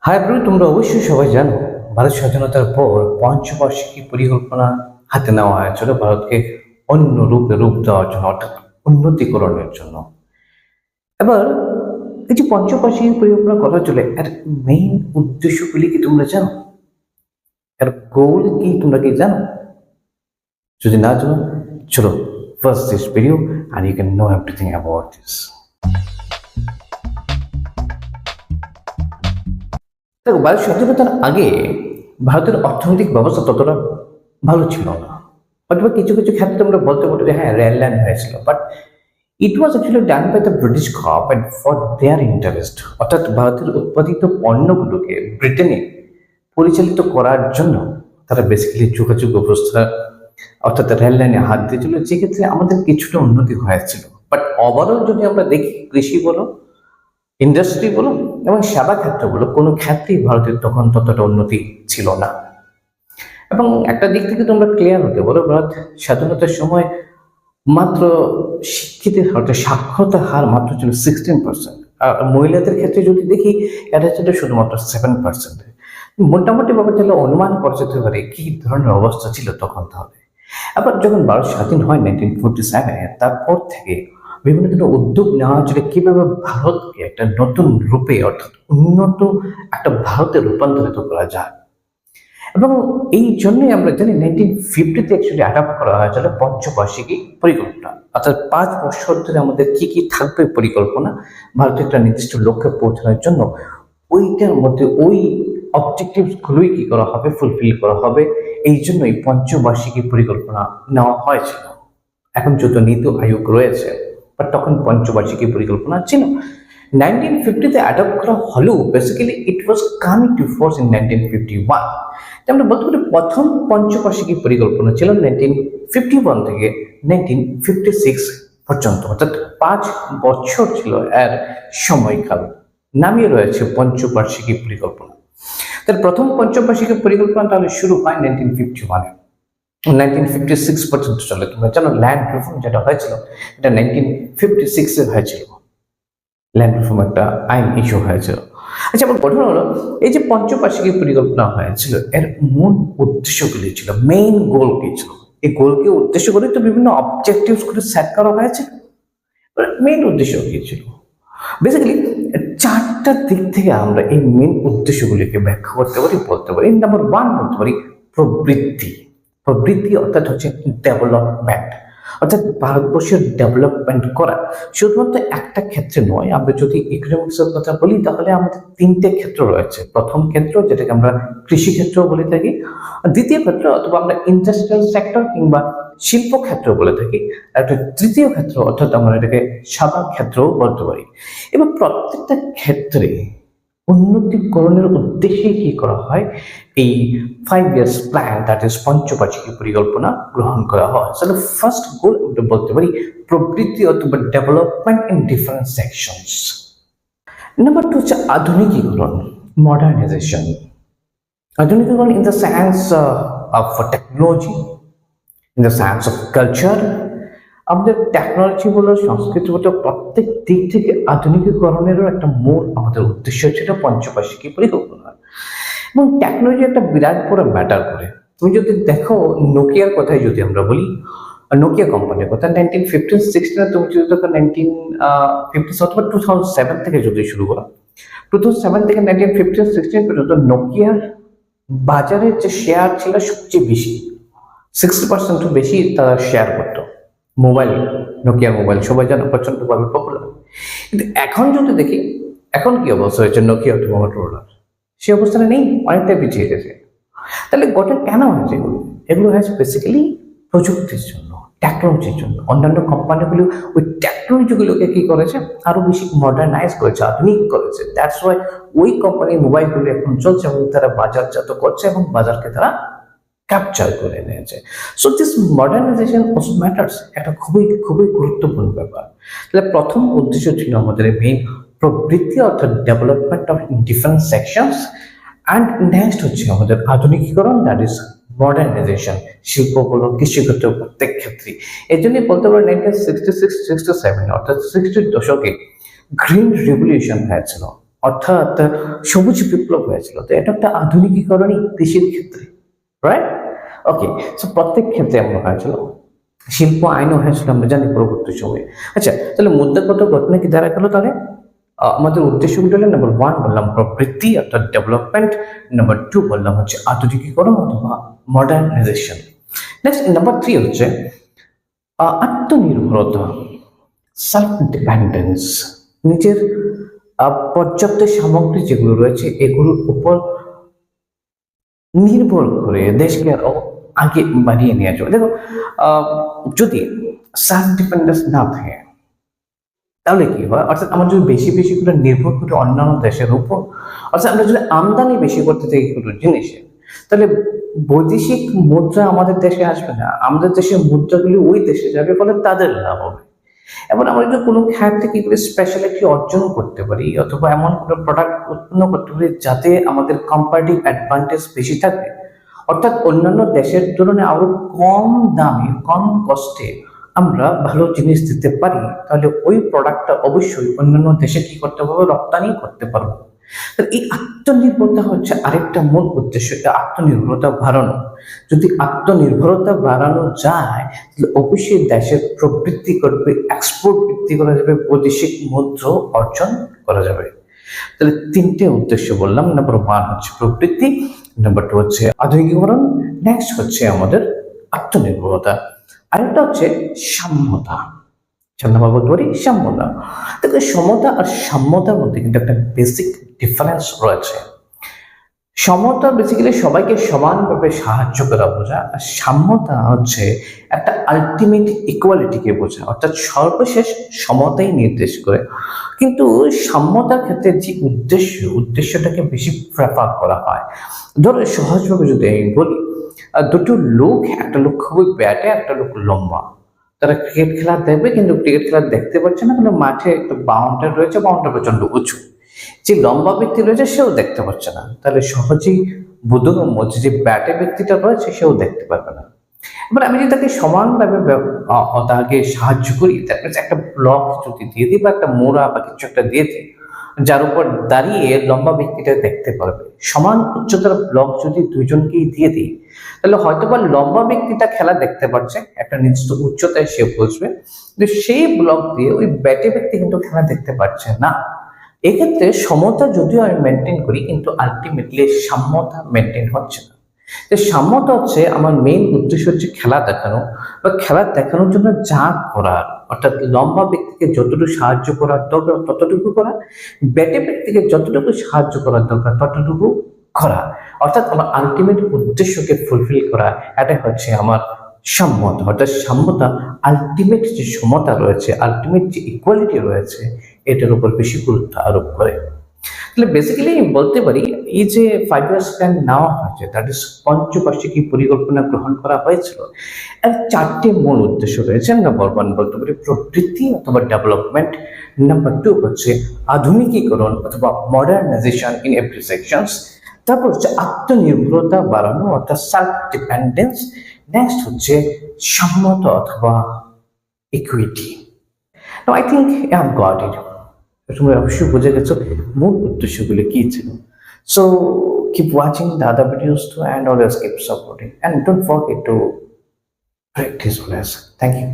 Hi bro, তোমরা অবশ্যই সবাই জানো ভারত স্বাধীনতার পর পঞ্চবার্ষিকী পরিকল্পনা হাতে নেওয়া হয়েছিল ভারতকে অন্য রূপে রূপ দেওয়ার জন্য, অর্থাৎ উন্নতিকরণের জন্য। এবার এই যে পঞ্চবার্ষিকী পরিকল্পনা করা চলে, এর মেইন উদ্দেশ্যগুলি কি তোমরা জানো? এর গোল কি তোমরা কি জানো? যদি না জানো, চলো first this video and you can know everything about this. দেখো, ভারত স্বাধীনতার আগে ভারতের অর্থনৈতিক ব্যবস্থা ততটা ভালো ছিল না। হয়তো কিছু কিছু ক্ষেত্রে আমরা বলতে পারি যে হ্যাঁ, রেল লাইন হয়েছিল, but it was actually done by the British government for their interest. অর্থাৎ ভারতের উৎপাদিত পণ্যগুলোকে ব্রিটেনে পরিচালিত করার জন্য তারা বেসিক্যালি যোগাযোগ ব্যবস্থা অর্থাৎ রেল লাইনে হাত দিয়েছিল, যেক্ষেত্রে আমাদের কিছুটা উন্নতি হয়েছিল। বাট ওভারঅল যদি আমরা দেখি, কৃষি বলো, ইন্ডাস্ট্রি বলো এবং সেবা ক্ষেত্র বলো, কোনো ক্ষেত্রেই ভারতের তখন ততটা উন্নতি ছিল না। এবং একটা দিক থেকে তোমরা ক্লিয়ার হতে বলো, ভারত স্বাধীনতার সময় মাত্র শিক্ষিতের অর্থাৎ সাক্ষরতার হার মাত্র ছিল 16%। আর মহিলাদের ক্ষেত্রে যদি দেখি, এটা ছিল শুধুমাত্র 7%। মোটামুটি ভাবে তাহলে অনুমান করা যেতে পারে কি ধরনের অবস্থা ছিল তখন। তাহলে আবার যখন ভারত স্বাধীন হয় 1947, তারপর থেকে বিভিন্ন ধরনের উদ্যোগ নেওয়া হয়েছিল কিভাবে ভারতকে একটা নতুন রূপে অর্থাৎ উন্নত একটা ভারতে রূপান্তরিত করা যায়। এবং এই জন্যই আমরা জানি 1950-তে অ্যাকচুয়ালি অ্যাডাপ্ট করা হয়েছিল পঞ্চবার্ষিকী পরিকল্পনা। অর্থাৎ 5 বছর ধরে আমাদের কি কি থাকবে পরিকল্পনা ভারতের একটা নির্দিষ্ট লক্ষ্যে পৌঁছানোর জন্য, ওইটার মধ্যে ওই অবজেক্টিভস গুলোই কি করা হবে, ফুলফিল করা হবে। এই জন্যই পঞ্চবার্ষিকী পরিকল্পনা নেওয়া হয়েছিল। এখন যত নীতি আয়োগ রয়েছে, বাট তখন পঞ্চবার্ষিকী পরিকল্পনা ছিল। 1950-তে অ্যাডপ্ট করা হলেও basically it was coming to force in 1951। আমরা বলতে পারি প্রথম পঞ্চবার্ষিকী পরিকল্পনা ছিল 1951 থেকে 1956 পর্যন্ত, অর্থাৎ 5 বছর ছিল এর সময়কাল। নামিয়ে রয়েছে পঞ্চবার্ষিকী পরিকল্পনা। তার প্রথম পঞ্চবার্ষিকী পরিকল্পনা তাহলে শুরু হয় 1951-এ, 1956 পর্যন্ত চলে। তোমরা জানো ল্যান্ড রিফর্ম যেটা হয়েছিল, এটা 1956-এ হয়েছিল। ল্যান্ড রিফর্ম একটা আইন ইস্যু হয়েছিল। আচ্ছা, আমার ঘটনা হলো এই যে পঞ্চবার্ষিকী পরিকল্পনা হয়েছিল, এর মূল উদ্দেশ্যগুলি ছিল, মেইন গোল কি ছিল, এই গোলকে উদ্দেশ্য করে তো বিভিন্ন অবজেক্টিভস করে সেট করা হয়েছে। মেইন উদ্দেশ্য কি ছিল? বেসিক্যালি 4টা দিক থেকে আমরা এই মেইন উদ্দেশ্যগুলিকে ব্যাখ্যা করতে পারি, বলতে পারি। নাম্বার 1 বলতে পারি প্রবৃদ্ধি। প্রবৃদ্ধি অর্থাৎ হচ্ছে ডেভেলপমেন্ট, অর্থাৎ ভারতবর্ষের ডেভেলপমেন্ট করা। শুধুমাত্র একটা ক্ষেত্রে নয়, আমরা যদি ইকোনমিক্সের কথা বলি তাহলে আমাদের 3টে ক্ষেত্র রয়েছে। প্রথম ক্ষেত্র যেটাকে আমরা কৃষি ক্ষেত্র বলে থাকি, দ্বিতীয় ক্ষেত্র অথবা আমরা ইন্ডাস্ট্রিয়াল সেক্টর কিংবা শিল্প ক্ষেত্র বলে থাকি, একটা তৃতীয় ক্ষেত্র অর্থাৎ আমরা এটাকে সেবা ক্ষেত্রও বলতে পারি। এবং প্রত্যেকটা ক্ষেত্রে উন্নতিকরণের উদ্দেশ্যে কি করা হয়, এই 5 ইয়ার্স প্ল্যান, দ্যাট ইজ পঞ্চবার্ষিকী পরিকল্পনা গ্রহণ করা হয়। তাহলে ফার্স্ট গোল আমরা বলতে পারি প্রবৃদ্ধি অথবা development in different sections. Number 2 হচ্ছে আধুনিকীকরণ, মডার্নাইজেশন। আধুনিকীকরণ in the sense of technology, in the sense of culture. আমাদের টেকনোলজি বলো, সংস্কৃতি বলো, প্রত্যেক দিক থেকে আধুনিকীকরণেরও একটা মূল আমাদের উদ্দেশ্য ছিল পঞ্চবার্ষিকী পরিকল্পনা। এবং টেকনোলজি একটা বিরাট বড় ম্যাটার করে। তুমি যদি দেখো নোকিয়ার কথাই যদি আমরা বলি, নোকিয়া কোম্পানির কথা 1915-16 তুমি যদি দেখো 1950 অথবা 2007 থেকে যদি শুরু করো, 2007 থেকে 1915-16 পর্যন্ত নোকিয়ার বাজারের যে শেয়ার ছিল সবচেয়ে বেশি, 60% বেশি তারা শেয়ার করতো। মোবাইল, নোকিয়া মোবাইল সবাই জানো প্রচন্ডভাবে পপুলার। কিন্তু এখন যদি দেখি, এখন কি অবস্থা হয়েছে নোকিয়া অথবা মোটরোলা, সে অবস্থানে নেই, অনেকটাই পিছিয়ে গেছে। তাহলে গঠন কেন হয়েছে? এগুলো হয়েছে বেসিক্যালি প্রযুক্তির জন্য, টেকনোলজির জন্য। অন্যান্য কোম্পানিগুলো ওই টেকনোলজিগুলোকে কি করেছে, আরো বেশি মডার্নাইজ করেছে, আধুনিক করেছে। দ্যাটস ওয়াই ওই কোম্পানির মোবাইলগুলো এখন চলছে এবং তারা বাজারজাত করছে এবং বাজারকে তারা ক্যাপচার করে নিয়েছে। So this modernisation also matters, একটা খুবই খুবই গুরুত্বপূর্ণ ব্যাপার। তাহলে প্রথম উদ্দেশ্য ছিল আমাদের মেইন প্রবৃদ্ধি অর্থাৎ development of different sections. And next হচ্ছে আমাদের আধুনিকীকরণ, দ্যাট ইজ মডার্নাইজেশন। শিল্প বলো, কৃষিক্ষেত্র, প্রত্যেক ক্ষেত্রে। এই জন্যই বলতে পারি 1966-67 অর্থাৎ 60-র দশকে গ্রিন রেভলিউশন হয়েছিল। অর্থাৎ সবুজ বিপ্লব হয়েছিল। তো এটা একটা আধুনিকীকরণই কৃষির ক্ষেত্রে, রাইট? ওকে, সো প্রত্যেক ক্ষেত্রে এমন হয়েছিল। শিল্প আইনও হয়েছিল আমরা জানি পরবর্তী সময়ে। আচ্ছা, তাহলে মুদ্রাগত ঘটনা কি দাঁড়া গেল তাহলে? আমাদের উদ্দেশ্যগুলো হলো নাম্বার 1 বললাম প্রবৃদ্ধি অর্থাৎ ডেভেলপমেন্ট, নাম্বার 2 বললাম হচ্ছে আধুনিকীকরণ অথবা মডার্নাইজেশন। নেক্সট নাম্বার 3 হচ্ছে আত্মনির্ভরতা, সেলফ ডিপেন্ডেন্স, নিজের পর্যাপ্ত সামগ্রী যেগুলো রয়েছে এগুলোর উপর নির্ভর করে দেশকে আরো আগে বাড়িয়ে নিয়ে যাবে। দেখো, যদি সেলফ ডিপেন্ডেন্স না থাকে তাহলে কি হয়, অর্থাৎ আমরা যদি বেশি বেশি করে নির্ভর করি অন্যান্য দেশের উপর, অর্থাৎ আমরা যদি আমদানি বেশি করতে থাকি কোনো জিনিসে, তাহলে বৈদেশিক মুদ্রা আমাদের দেশে আসবে না, আমাদের দেশের মুদ্রাগুলি ওই দেশে যাবে, ফলে তাদের লাভ হবে। এবং আমরা যদি কোনো খাত থেকে স্পেশালিটি অর্জন করতে পারি অথবা এমন কোনো প্রোডাক্ট উৎপন্ন করতে পারি যাতে আমাদের কম্পারেটিভ অ্যাডভান্টেজ বেশি থাকবে, অর্থাৎ অন্যান্য দেশের তুলনায় আরো কম দামে কম কষ্টে আমরা ভালো জিনিস দিতে পারি, তাহলে ওই প্রোডাক্টটা অবশ্যই অন্যান্য দেশে কি করতে পারবো, রপ্তানি করতে পারবো। এই আত্মনির্ভরতা হচ্ছে আরেকটা মূল উদ্দেশ্য, আত্মনির্ভরতা বাড়ানো। যদি আত্মনির্ভরতা বাড়ানো যায় তাহলে অবশ্যই দেশের প্রবৃদ্ধি করবে, এক্সপোর্ট বৃদ্ধি করা যাবে, বৈদেশিক মুদ্রা অর্জন করা যাবে। তাহলে তিনটে উদ্দেশ্য বললাম। নাম্বার 1 হচ্ছে প্রবৃদ্ধি, নাম্বার 2 হচ্ছে আধুনিকীকরণ, নেক্সট হচ্ছে আমাদের আত্মনির্ভরতা, আরেকটা হচ্ছে সাম্যতা। আমরা বলতে পারি সাম্যতা। দেখো, সমতা আর সাম্যতার মধ্যে কিন্তু একটা বেসিক ডিফারেন্স রয়েছে। সমতা বেসিক্যালি সবাইকে সমানভাবে সাহায্য করা বোঝা, আর সাম্যতা হচ্ছে একটা আলটিমেট ইকুয়ালিটিকে বোঝা, অর্থাৎ সর্বশেষ সমতাই নির্দেশ করে। কিন্তু সাম্যতার ক্ষেত্রে যে উদ্দেশ্যটাকে বেশি প্রেফার করা হয়। ধরো সহজভাবে যদি আমি বলি, দুটো লোক, একটা লোক খুবই ব্যাটে, একটা লোক লম্বা, তারা ক্রিকেট খেলা দেখবে কিন্তু ক্রিকেট খেলা দেখতে পাচ্ছে না, কিন্তু মাঠে একটা বাউন্ডারি রয়েছে, বাউন্ডারি প্রচন্ড উঁচু, যে লম্বা ব্যক্তি রয়েছে সেও দেখতে পাচ্ছে না, তাহলে সহজেই বোধগম্য যে ব্যাটে ব্যক্তিটা রয়েছে সেও দেখতে পারবে না। এবার আমি যদি তাকে সমানভাবে তাকে সাহায্য করি, একটা ব্লক যদি দিয়ে দিই বা একটা মোড়া বা কিছু একটা দিয়ে দিই যার উপর দাঁড়িয়ে লম্বা ব্যক্তিটা দেখতে পারবে, সমান উচ্চতার ব্লক যদি দুইজনকেই দিয়ে দিই তাহলে হয়তো বা লম্বা ব্যক্তিটা খেলা দেখতে পাচ্ছে, একটা নির্দিষ্ট উচ্চতায় সে বসবে, কিন্তু সেই ব্লক দিয়ে ওই ব্যাটে ব্যক্তি কিন্তু খেলা দেখতে পাচ্ছে না। এক্ষেত্রে সমতা যদিও আমি মেনটেন করি, কিন্তু আলটিমেটলি সাম্যতা মেনটেন হচ্ছে না। যে সাম্যতা হচ্ছে আমার মেইন উদ্দেশ্য হচ্ছে খেলা দেখানো, বা খেলা দেখানোর জন্য যা করার, অর্থাৎ লম্বা ব্যক্তিকে যতটুকু সাহায্য করার দরকার ততটুকু করা, ব্যাটে ব্যক্তিকে যতটুকু সাহায্য করার দরকার ততটুকু করা, অর্থাৎ আমার আলটিমেট উদ্দেশ্যকে ফুলফিল করা। এটা হচ্ছে আমার সাম্যতা। অর্থাৎ সাম্যতা আলটিমেট যে সমতা রয়েছে, আলটিমেট যে ইকুয়ালিটি রয়েছে, এটার উপর বেশি গুরুত্ব আরোপ করে। তাহলে বেসিক্যালি বলতে পারি এই যে 5 ইয়ার্স প্ল্যান নেওয়া হয়েছে, দ্যাট ইজ পঞ্চবার্ষিকী পরিকল্পনা গ্রহণ করা হয়েছিল, এর 4টে মূল উদ্দেশ্য রয়েছে। নাম্বার 1 বলতে পারি প্রবৃদ্ধি অথবা ডেভেলপমেন্ট, নাম্বার 2 হচ্ছে আধুনিকীকরণ অথবা মডার্নাইজেশন ইন এভরি সেকশনস, তারপর হচ্ছে আত্মনির্ভরতা বাড়ানো অর্থাৎ সেলফ ডিপেন্ডেন্স, নেক্সট হচ্ছে সাম্যতা অথবা equity. Now I think I have got it. তোমরা অবশ্যই বুঝে গেছো মূল উদ্দেশ্যগুলো কি ছিল। So keep watching the other videos too and always keep supporting and don't forget to practice always. Thank you.